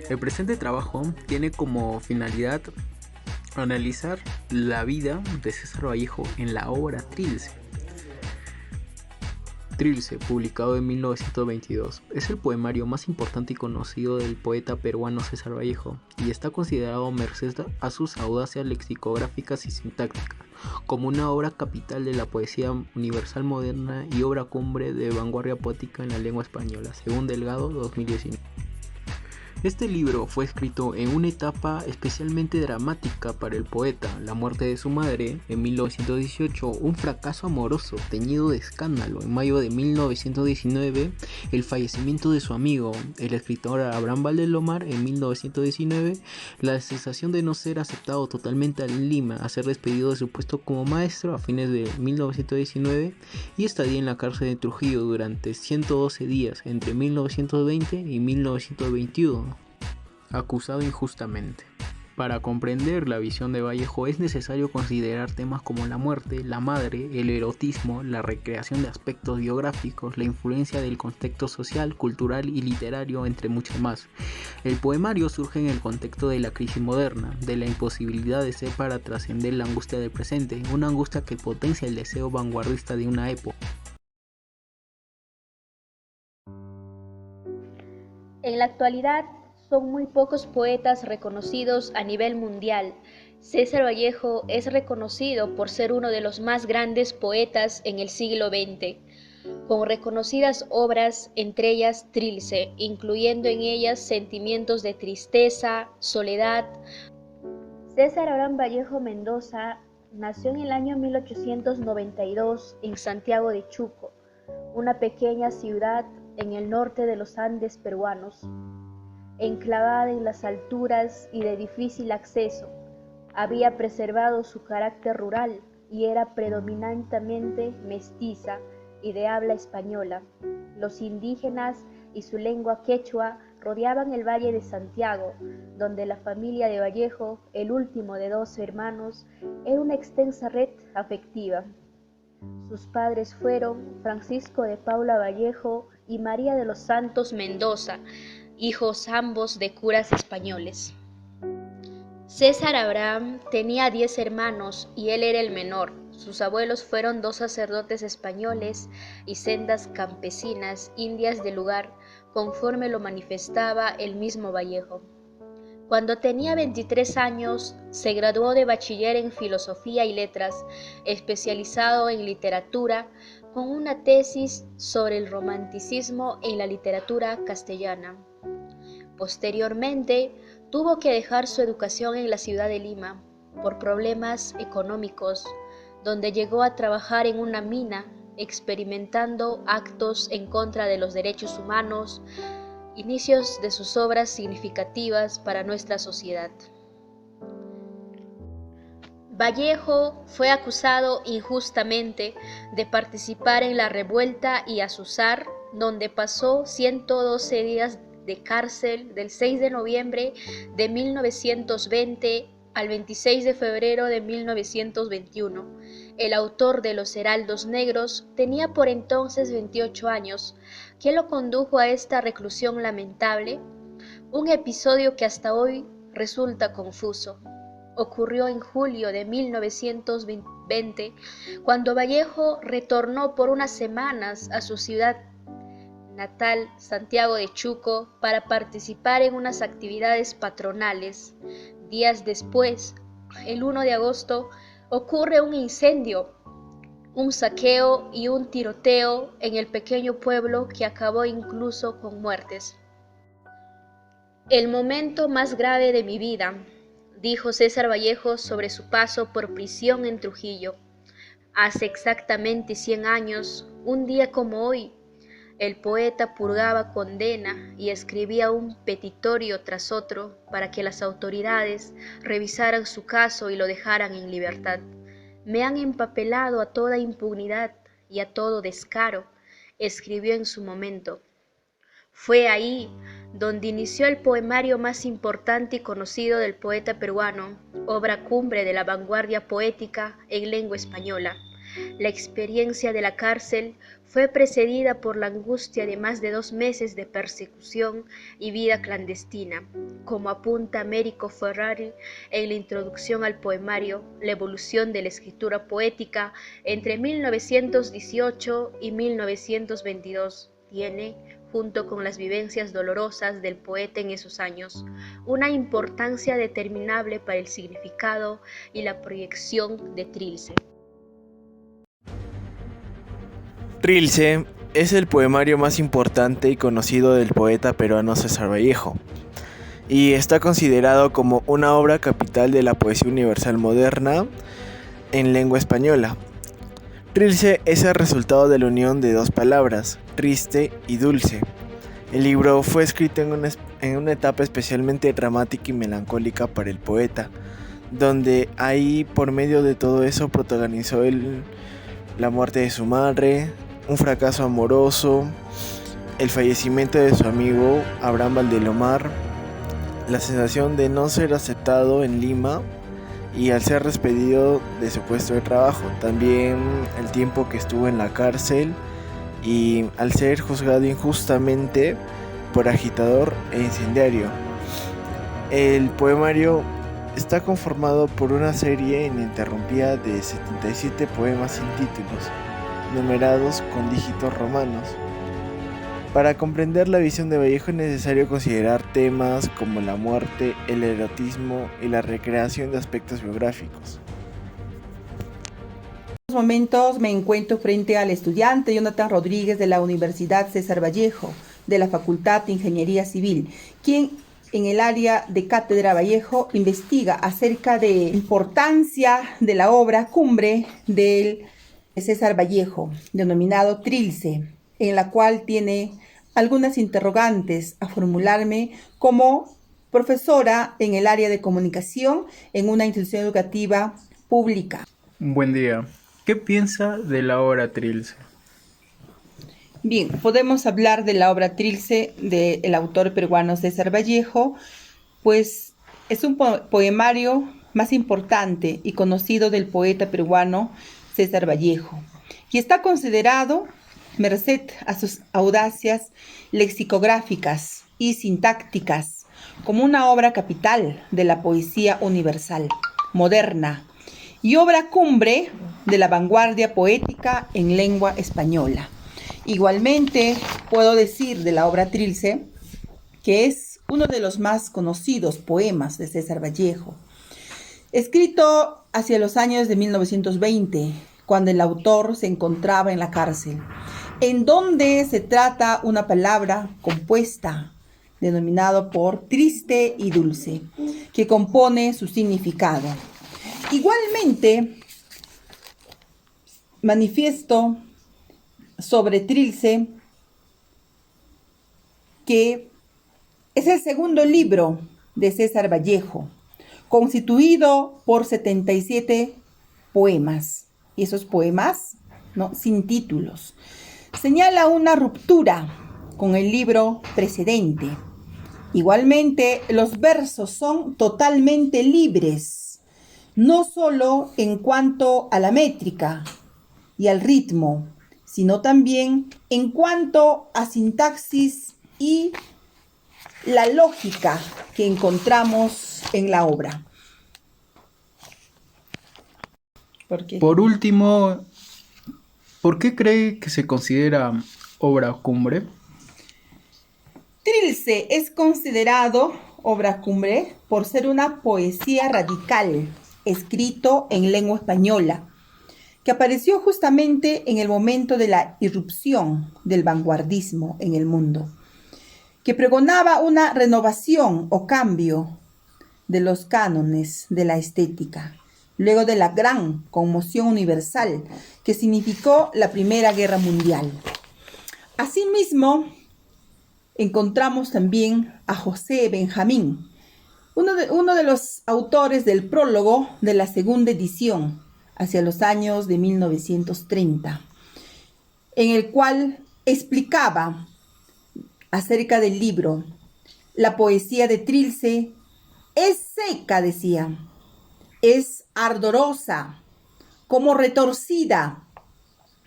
El presente trabajo tiene como finalidad analizar la vida de César Vallejo en la obra Trilce. Trilce, publicado en 1922, es el poemario más importante y conocido del poeta peruano César Vallejo y está considerado, merced a sus audacias lexicográficas y sintácticas, como una obra capital de la poesía universal moderna y obra cumbre de vanguardia poética en la lengua española, según Delgado 2019. Este libro fue escrito en una etapa especialmente dramática para el poeta: la muerte de su madre en 1918, un fracaso amoroso teñido de escándalo en mayo de 1919, el fallecimiento de su amigo, el escritor Abraham Valdelomar en 1919, la sensación de no ser aceptado totalmente en Lima, a ser despedido de su puesto como maestro a fines de 1919 y estadía en la cárcel de Trujillo durante 112 días entre 1920 y 1921. Acusado injustamente. Para comprender la visión de Vallejo es necesario considerar temas como la muerte, la madre, el erotismo, la recreación de aspectos biográficos, la influencia del contexto social, cultural y literario, entre muchos más. El poemario surge en el contexto de la crisis moderna, de la imposibilidad de ser para trascender la angustia del presente, una angustia que potencia el deseo vanguardista de una época. En la actualidad, son muy pocos poetas reconocidos a nivel mundial. César Vallejo es reconocido por ser uno de los más grandes poetas en el siglo XX, con reconocidas obras, entre ellas Trilce, incluyendo en ellas sentimientos de tristeza, soledad. César Abraham Vallejo Mendoza nació en el año 1892 en Santiago de Chuco, una pequeña ciudad en el norte de los Andes peruanos. Enclavada en las alturas y de difícil acceso, había preservado su carácter rural y era predominantemente mestiza y de habla española. Los indígenas y su lengua quechua rodeaban el Valle de Santiago, donde la familia de Vallejo, el último de 12 hermanos, era una extensa red afectiva. Sus padres fueron Francisco de Paula Vallejo y María de los Santos Mendoza, hijos ambos de curas españoles. César Abraham tenía 10 hermanos y él era el menor. Sus abuelos fueron 2 sacerdotes españoles y sendas campesinas indias del lugar, conforme lo manifestaba el mismo Vallejo. Cuando tenía 23 años, se graduó de bachiller en Filosofía y Letras, especializado en literatura, con una tesis sobre el romanticismo en la literatura castellana. Posteriormente, tuvo que dejar su educación en la ciudad de Lima por problemas económicos, donde llegó a trabajar en una mina, experimentando actos en contra de los derechos humanos, inicios de sus obras significativas para nuestra sociedad. Vallejo fue acusado injustamente de participar en la revuelta y azuzar, donde pasó 112 días de cárcel del 6 de noviembre de 1920 al 26 de febrero de 1921. El autor de Los Heraldos Negros tenía por entonces 28 años. ¿Qué lo condujo a esta reclusión lamentable? Un episodio que hasta hoy resulta confuso. Ocurrió en julio de 1920, cuando Vallejo retornó por unas semanas a su ciudad natal, Santiago de Chuco, para participar en unas actividades patronales. Días después, el 1 de agosto, ocurre un incendio, un saqueo y un tiroteo en el pequeño pueblo que acabó incluso con muertes. El momento más grave de mi vida, dijo César Vallejo sobre su paso por prisión en Trujillo. Hace exactamente 100 años, un día como hoy, el poeta purgaba condena y escribía un petitorio tras otro para que las autoridades revisaran su caso y lo dejaran en libertad. Me han empapelado a toda impunidad y a todo descaro, escribió en su momento. Fue ahí donde inició el poemario más importante y conocido del poeta peruano, obra cumbre de la vanguardia poética en lengua española. La experiencia de la cárcel fue precedida por la angustia de más de 2 meses de persecución y vida clandestina, como apunta Américo Ferrari en la introducción al poemario La evolución de la escritura poética entre 1918 y 1922. Tiene, junto con las vivencias dolorosas del poeta en esos años, una importancia determinable para el significado y la proyección de Trilce. Trilce es el poemario más importante y conocido del poeta peruano César Vallejo, y está considerado como una obra capital de la poesía universal moderna en lengua española. Trilce es el resultado de la unión de dos palabras, triste y dulce. El libro fue escrito en una etapa especialmente dramática y melancólica para el poeta, donde ahí por medio de todo eso protagonizó la muerte de su madre, un fracaso amoroso, el fallecimiento de su amigo Abraham Valdelomar, la sensación de no ser aceptado en Lima y al ser despedido de su puesto de trabajo, también el tiempo que estuvo en la cárcel y al ser juzgado injustamente por agitador e incendiario. El poemario está conformado por una serie ininterrumpida de 77 poemas sin títulos, numerados con dígitos romanos. Para comprender la visión de Vallejo es necesario considerar temas como la muerte, el erotismo y la recreación de aspectos biográficos. En estos momentos me encuentro frente al estudiante Jonathan Rodríguez de la Universidad César Vallejo, de la Facultad de Ingeniería Civil, quien en el área de Cátedra Vallejo investiga acerca de la importancia de la obra cumbre del César Vallejo, denominado Trilce, en la cual tiene algunas interrogantes a formularme como profesora en el área de comunicación en una institución educativa pública. Buen día. ¿Qué piensa de la obra Trilce? Bien, podemos hablar de la obra Trilce del autor peruano César Vallejo, pues es un poemario más importante y conocido del poeta peruano César Vallejo, y está considerado, merced a sus audacias lexicográficas y sintácticas, como una obra capital de la poesía universal, moderna, y obra cumbre de la vanguardia poética en lengua española. Igualmente, puedo decir de la obra Trilce que es uno de los más conocidos poemas de César Vallejo, escrito hacia los años de 1920, cuando el autor se encontraba en la cárcel, en donde se trata una palabra compuesta, denominado por triste y dulce, que compone su significado. Igualmente, manifiesto sobre Trilce que es el segundo libro de César Vallejo, constituido por 77 poemas, y esos poemas, ¿no?, sin títulos. Señala una ruptura con el libro precedente. Igualmente, los versos son totalmente libres, no solo en cuanto a la métrica y al ritmo, sino también en cuanto a sintaxis y la lógica que encontramos en la obra. Por último, ¿por qué cree que se considera obra cumbre? Trilce es considerado obra cumbre por ser una poesía radical, escrito en lengua española, que apareció justamente en el momento de la irrupción del vanguardismo en el mundo, que pregonaba una renovación o cambio de los cánones de la estética, luego de la gran conmoción universal que significó la Primera Guerra Mundial. Asimismo, encontramos también a José Benjamín, uno de los autores del prólogo de la segunda edición, hacia los años de 1930, en el cual explicaba acerca del libro: la poesía de Trilce es seca, decía, es ardorosa, como retorcida,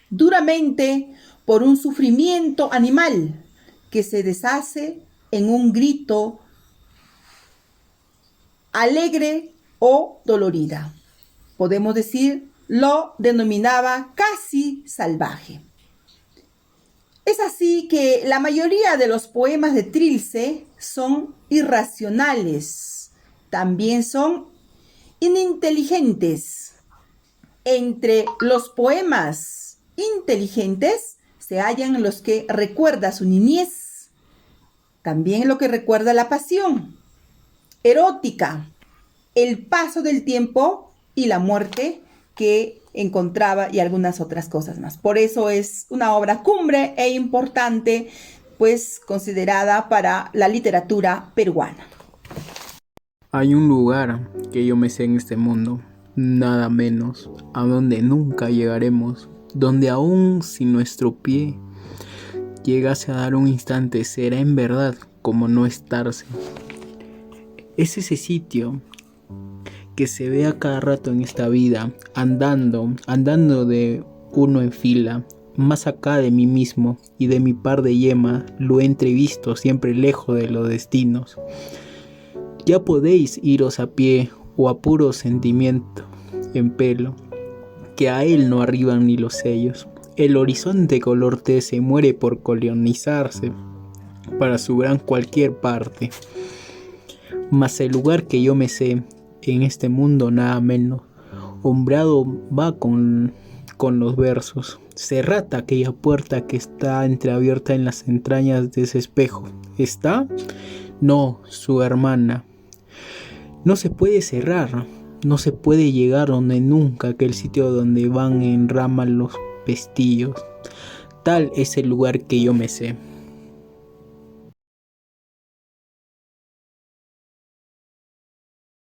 duramente por un sufrimiento animal que se deshace en un grito alegre o dolorida. Podemos decir, lo denominaba casi salvaje. Es así que la mayoría de los poemas de Trilce son irracionales, también son ininteligentes. Entre los poemas inteligentes se hallan los que recuerda su niñez, también lo que recuerda la pasión erótica, el paso del tiempo y la muerte que encontraba y algunas otras cosas más. Por eso es una obra cumbre e importante, pues considerada para la literatura peruana. Hay un lugar que yo me sé en este mundo, nada menos, a donde nunca llegaremos, donde aún si nuestro pie llegase a dar un instante, será en verdad como no estarse. Es ese sitio que se ve a cada rato en esta vida, andando de uno en fila, más acá de mí mismo y de mi par de yema, lo he entrevisto siempre lejos de los destinos. Ya podéis iros a pie o a puro sentimiento en pelo, que a él no arriban ni los sellos. El horizonte color té se muere por colonizarse para su gran cualquier parte. Mas el lugar que yo me sé en este mundo nada menos, hombrado va con los versos. Cerrad aquella puerta que está entreabierta en las entrañas de ese espejo. ¿Está? No, su hermana. No se puede cerrar, no se puede llegar donde nunca, aquel sitio donde van en rama los pestillos. Tal es el lugar que yo me sé.